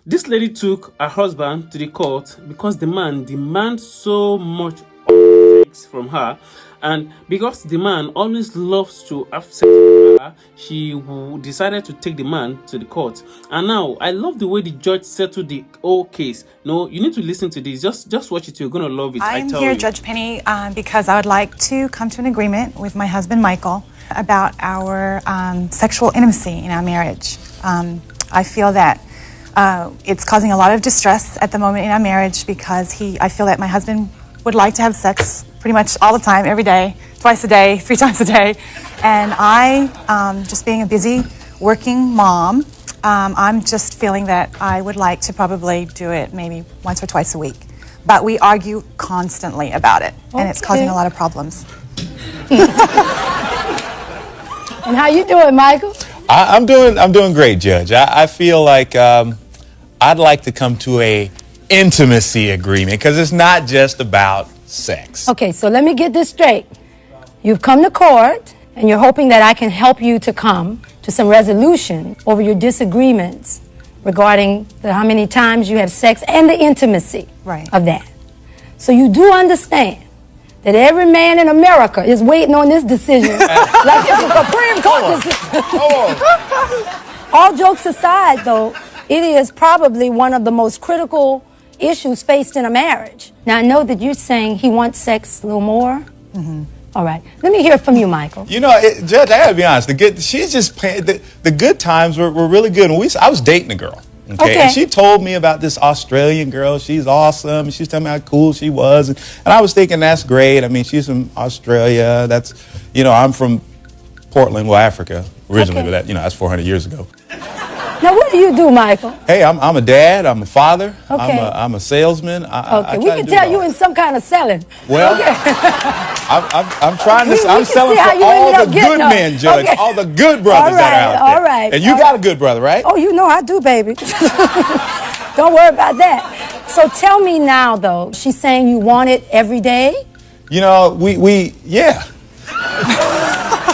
This lady took her husband to the court because the man demands so much sex from her, and because the man always loves to have sex with her, she decided to take the man to the court. And now I love the way the judge settled the whole case. No, you need to listen to this. Just watch it. You're gonna love it. I'm tell here, you. Judge Penny, because I would like to come to an agreement with my husband Michael about our sexual intimacy in our marriage. I feel that it's causing a lot of distress at the moment in our marriage because I feel that my husband would like to have sex pretty much all the time, every day, twice a day, 3 times a day. And I, just being a busy working mom, I'm just feeling that I would like to probably do it maybe once or twice a week. But we argue constantly about it, and it's causing a lot of problems. And how you doing, Michael? I'm doing great, Judge. I feel like I'd like to come to a intimacy agreement because it's not just about sex. Okay, so let me get this straight. You've come to court and you're hoping that I can help you to come to some resolution over your disagreements regarding how many times you have sex and the intimacy of that. So you do understand that every man in America is waiting on this decision like it's a Supreme Court decision. All jokes aside, though, it is probably one of the most critical issues faced in a marriage. Now, I know that you're saying he wants sex a little more. Mm-hmm. All right. Let me hear from you, Michael. You know, Judge, I gotta be honest. The good times were really good. I was dating a girl. Okay. And she told me about this Australian girl. She's awesome. She's telling me how cool she was. And I was thinking, that's great. I mean, she's from Australia. I'm from Portland, Africa, originally, but that's 400 years ago. Now, what do you do, Michael? Hey, I'm a dad. I'm a father. Okay. I'm a salesman. We can tell you in some kind of selling. Well, I'm trying to. I'm selling for all the good men, Judge. Okay. All the good brothers that are out there. All right. And you got a good brother, right? Oh, you know I do, baby. Don't worry about that. So tell me now, though. She's saying you want it every day? You know, yeah.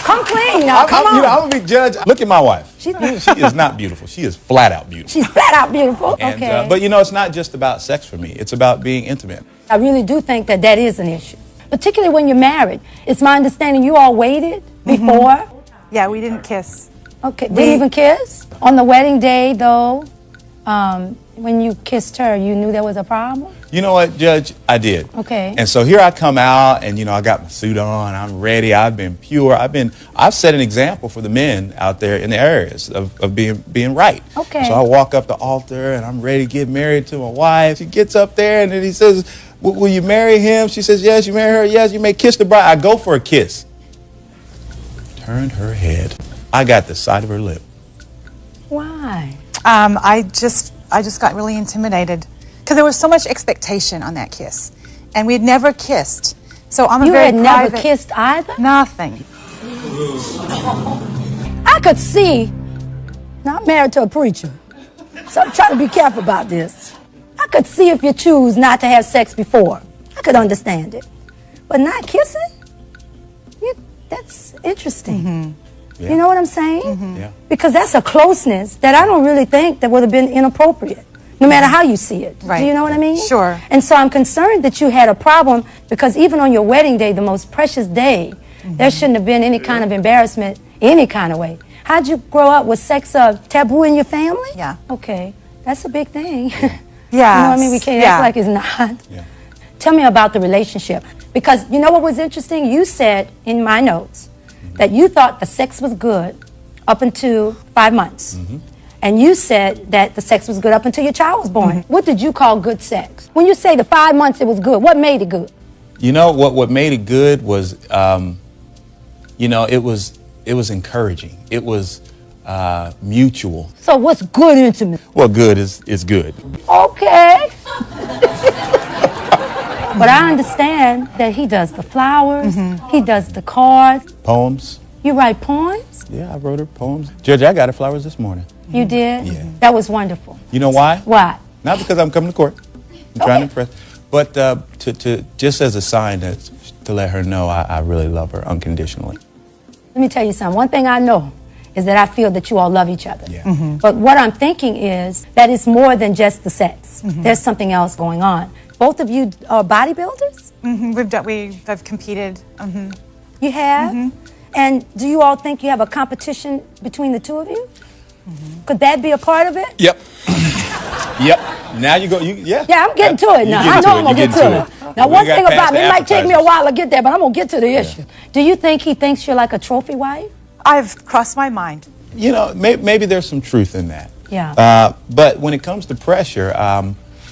Come clean now, come on. I'm a big judge. Look at my wife. She is not beautiful. She is flat out beautiful. She's flat out beautiful. And, okay. But it's not just about sex for me. It's about being intimate. I really do think that is an issue, particularly when you're married. It's my understanding you all waited before. Yeah, we didn't kiss. Okay, didn't even kiss? On the wedding day, though, when you kissed her, you knew there was a problem? You know what, Judge? I did. Okay. And so here I come out, and I got my suit on. I'm ready. I've been pure. I've set an example for the men out there in the areas of being right. Okay. So I walk up the altar, and I'm ready to get married to my wife. She gets up there, and then he says, "Will you marry him?" She says, "Yes." "You marry her?" "Yes." "You may kiss the bride." I go for a kiss. Turned her head. I got the side of her lip. Why? I just got really intimidated because there was so much expectation on that kiss, and we had never kissed. So I'm a very private. You had never kissed either? Nothing. I could see. Now I'm married to a preacher, so I'm trying to be careful about this. I could see if you choose not to have sex before. I could understand it, but not kissing. That's interesting. Mm-hmm. Yeah. You know what I'm saying? Mm-hmm. Yeah. Because that's a closeness that I don't really think that would have been inappropriate, no matter how you see it. Right. Do you know what I mean? Sure. And so I'm concerned that you had a problem because even on your wedding day, the most precious day, there shouldn't have been any kind of embarrassment, any kind of way. How'd you grow up? Was sex a taboo in your family? Yeah. Okay. That's a big thing. Yeah. You know what I mean? We can't act like it's not. Yeah. Tell me about the relationship. Because you know what was interesting? You said in my notes that you thought the sex was good up until 5 months. Mm-hmm. And you said that the sex was good up until your child was born. Mm-hmm. What did you call good sex? When you say the 5 months it was good, what made it good? You know, what made it good was, it was encouraging. It was mutual. So what's good intimacy? Well, good is good. Okay. But I understand that he does the flowers, he does the cards. Poems. You write poems? Yeah, I wrote her poems. Judge, I got her flowers this morning. You did? Yeah. That was wonderful. You know why? Why? Not because I'm coming to court. I'm trying to impress. But to just as a sign to let her know I really love her unconditionally. Let me tell you something. One thing I know is that I feel that you all love each other. Yeah. But what I'm thinking is that it's more than just the sex. There's something else going on. Both of you are bodybuilders? We've competed. You have? And do you all think you have a competition between the two of you? Could that be a part of it? Yep. Yep. Now you go. Yeah. Yeah, I'm getting to it now. I know I'm going to get to it. Now, one thing about me, it might take me a while to get there, but I'm going to get to the issue. Do you think he thinks you're like a trophy wife? I've crossed my mind. You know, maybe there's some truth in that. Yeah. But when it comes to pressure,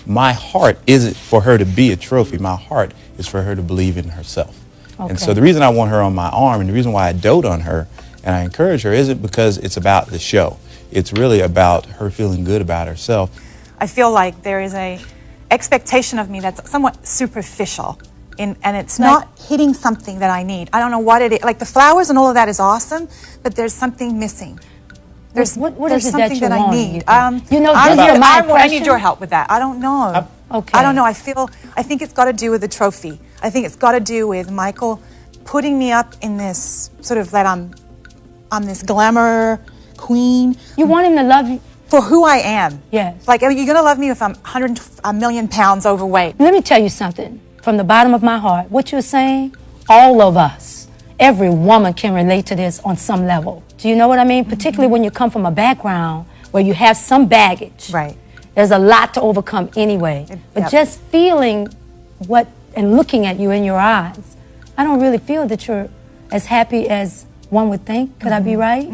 my heart isn't for her to be a trophy. My heart is for her to believe in herself. And so the reason I want her on my arm and the reason why I dote on her and I encourage her isn't because it's about the show. It's really about her feeling good about herself. I feel like there is a expectation of me that's somewhat superficial, and it's not hitting something that I need. I don't know what it is. Like the flowers and all of that is awesome, but there's something missing. There's what there's is it something that you I want, need. you know, I I need your help with that. I don't know. Okay. I don't know. I think it's got to do with the trophy. I think it's got to do with Michael putting me up in this sort of that I'm this glamour queen. You want him to love you? For who I am. Yes. Like, you're going to love me if I'm 100 million pounds overweight. Let me tell you something from the bottom of my heart. What you're saying, all of us, every woman can relate to this on some level. Do you know what I mean? Particularly when you come from a background where you have some baggage. Right. There's a lot to overcome anyway. But just feeling what and looking at you in your eyes, I don't really feel that you're as happy as one would think. Could I be right?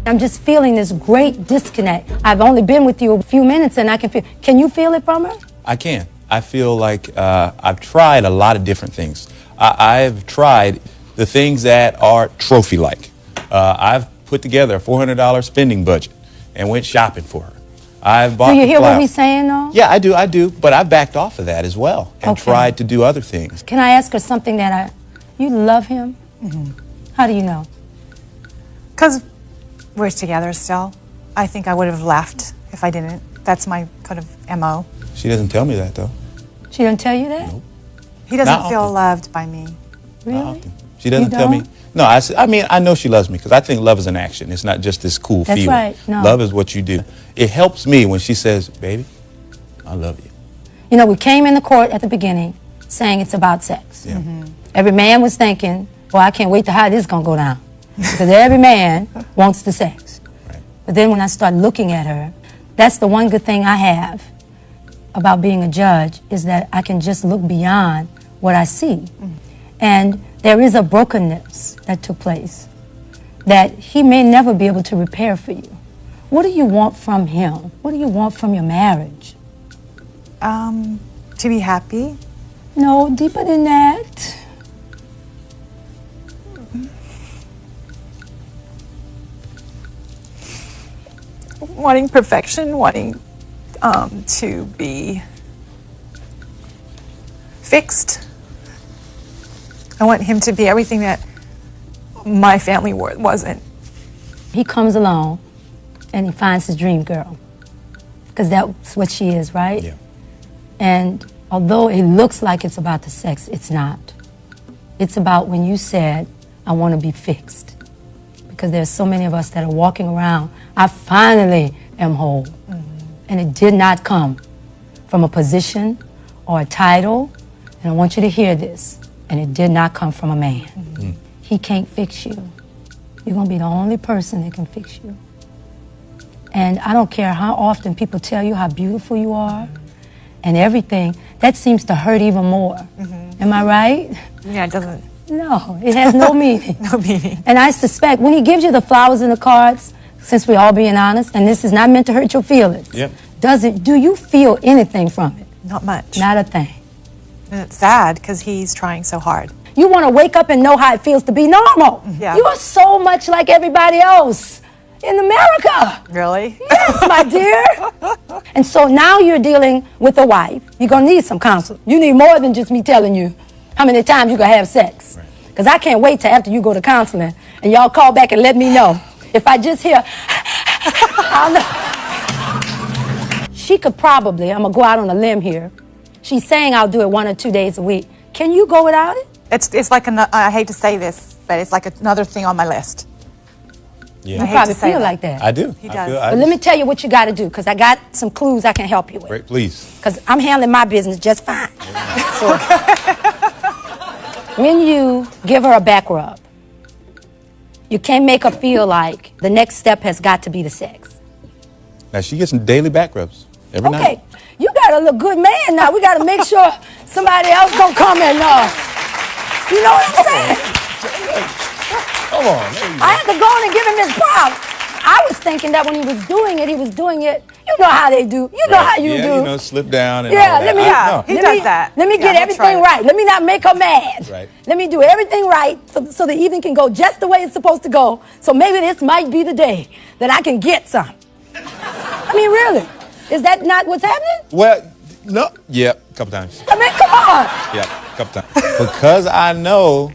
I'm just feeling this great disconnect. I've only been with you a few minutes and I can feel. Can you feel it from her? I can. I feel like I've tried a lot of different things. I've tried the things that are trophy-like. I've put together a $400 spending budget and went shopping for her. I've bought Do you hear what flowers. he's saying, though? Yeah, I do. But I backed off of that as well and tried to do other things. Can I ask her something you love him? How do you know? Because we're together still. I think I would have left if I didn't. That's my kind of MO. She doesn't tell me that, though. She didn't tell you that? Nope. He doesn't Not feel often. loved by me. Really? Not often. She doesn't You tell me. don't? No, I mean, I know she loves me because I think love is an action. It's not just this cool That's feeling. right. No. Love is what you do. It helps me when she says, baby, I love you. You know, we came in the court at the beginning saying it's about sex. Yeah. Every man was thinking, well, I can't wait to how this is going to go down. Because every man wants the sex. Right. But then when I start looking at her, that's the one good thing I have about being a judge is that I can just look beyond what I see. And there is a brokenness that took place that he may never be able to repair for you. What do you want from him? What do you want from your marriage? To be happy. No, deeper than that. Wanting perfection, wanting to be fixed. I want him to be everything that my family wasn't. He comes along and he finds his dream girl. Because that's what she is, right? Yeah. And although it looks like it's about the sex, it's not. It's about when you said, I want to be fixed. Because there's so many of us that are walking around, I finally am whole. And it did not come from a position or a title. And I want you to hear this. And it did not come from a man. He can't fix you. You're going to be the only person that can fix you. And I don't care how often people tell you how beautiful you are and everything, that seems to hurt even more. Am I right? Yeah, it doesn't. No, it has no meaning. No meaning. And I suspect when he gives you the flowers and the cards, since we're all being honest, and this is not meant to hurt your feelings, Yep. do you feel anything from it? Not much. Not a thing. And it's sad because he's trying so hard. You want to wake up and know how it feels to be normal. Yeah. You are so much like everybody else in America. Really? Yes, my dear. And so now you're dealing with a wife. You're going to need some counsel. You need more than just me telling you how many times you can have sex. Because I can't wait till after you go to counseling and y'all call back and let me know. If I just hear, I'll know. She could probably, I'm going to go out on a limb here. She's saying I'll do it 1 or 2 days a week. Can you go without it? It's like, I hate to say this, but it's like another thing on my list. Yeah. You I hate probably to say feel that. like that. I do. He I does. feel- But let me tell you what you got to do, because I got some clues I can help you with. Great, please. Because I'm handling my business just fine. So, when you give her a back rub, you can't make her feel like the next step has got to be the sex. Now she gets some daily back rubs every Okay, night. you got a look good man now. We got to make sure somebody else don't come and, you know what I'm saying? Come on. There you go. I had to go in and give him his props. I was thinking that when he was doing it, you know how they do. You know how you yeah, do. you know, slip down and Yeah, all that. let me. Yeah, he does that. Let me Yeah, get he'll everything try it. right. Let me not make her mad. Right. Let me do everything right so the evening can go just the way it's supposed to go. So maybe this might be the day that I can get some. I mean, really, is that not what's happening? Well, no. Yeah, a couple times. I mean, come on. Yeah, a couple times. Because I know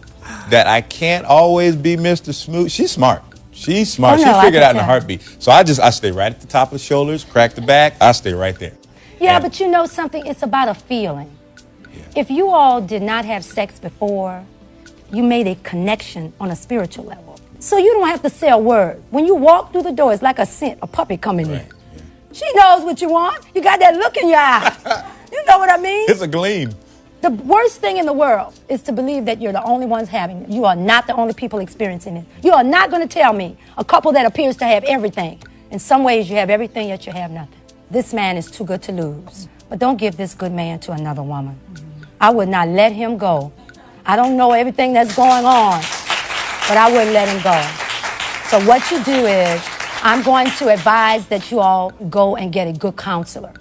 that I can't always be Mr. Smooth. She's smart. She's smart. Oh, no, she I figured can it out in a tell. heartbeat. So I stay right at the top of the shoulders, crack the back. I stay right there. Yeah, And- but you know something? It's about a feeling. If you all did not have sex before, you made a connection on a spiritual level. So you don't have to say a word. When you walk through the door, it's like a scent, a puppy coming in. She knows what you want. You got that look in your eye. You know what I mean? It's a gleam. The worst thing in the world is to believe that you're the only ones having it. You are not the only people experiencing it. You are not going to tell me a couple that appears to have everything. In some ways, you have everything, yet you have nothing. This man is too good to lose. But don't give this good man to another woman. I would not let him go. I don't know everything that's going on, but I wouldn't let him go. So what you do is, I'm going to advise that you all go and get a good counselor.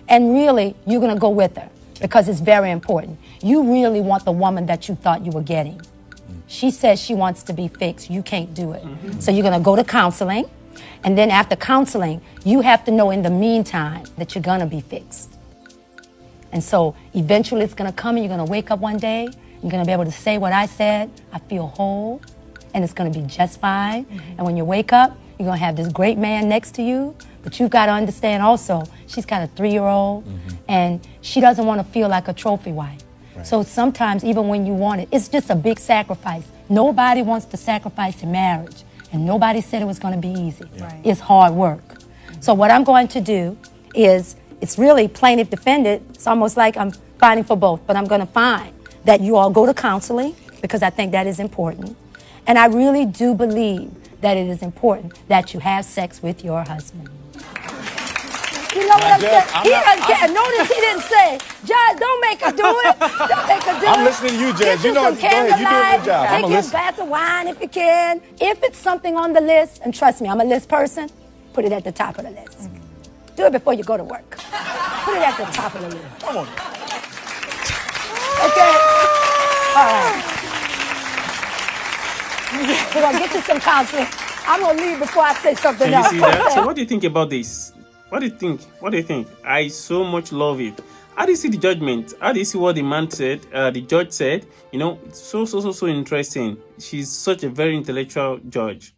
And really, you're going to go with her because it's very important. You really want the woman that you thought you were getting. She says she wants to be fixed. You can't do it. So you're going to go to counseling. And then after counseling, you have to know in the meantime that you're going to be fixed. And so eventually it's going to come and you're going to wake up one day. You're going to be able to say what I said. I feel whole. And it's going to be just fine. And when you wake up, you're going to have this great man next to you. But you've got to understand also, she's got a 3-year-old. And she doesn't want to feel like a trophy wife. So sometimes even when you want it, it's just a big sacrifice. Nobody wants to sacrifice in marriage. And nobody said it was going to be easy. Right. It's hard work. So what I'm going to do is, it's really plaintiff defendant. It's almost like I'm fighting for both. But I'm going to find that you all go to counseling because I think that is important. And I really do believe that it is important that you have sex with your husband. You know what I'm saying? He doesn't care. Notice he didn't say, Judge, don't make her do it. Don't make her do it. I'm listening to you, Judge. Get You know some what- go ahead. You doing your candlelight. job. Take I'ma you a listen. glass of wine if you can. If it's something on the list, and trust me, I'm a list person, put it at the top of the list. Do it before you go to work. Put it at the top of the list. Come on. Okay? All right. We're going to get you some counseling. I'm going to leave before I say something Can you else. see that? So what do you think about this? What do you think? What do you think? I so much love it. How do you see the judgment? How do you see what the man said, the judge said? You know, it's so interesting. She's such a very intellectual judge.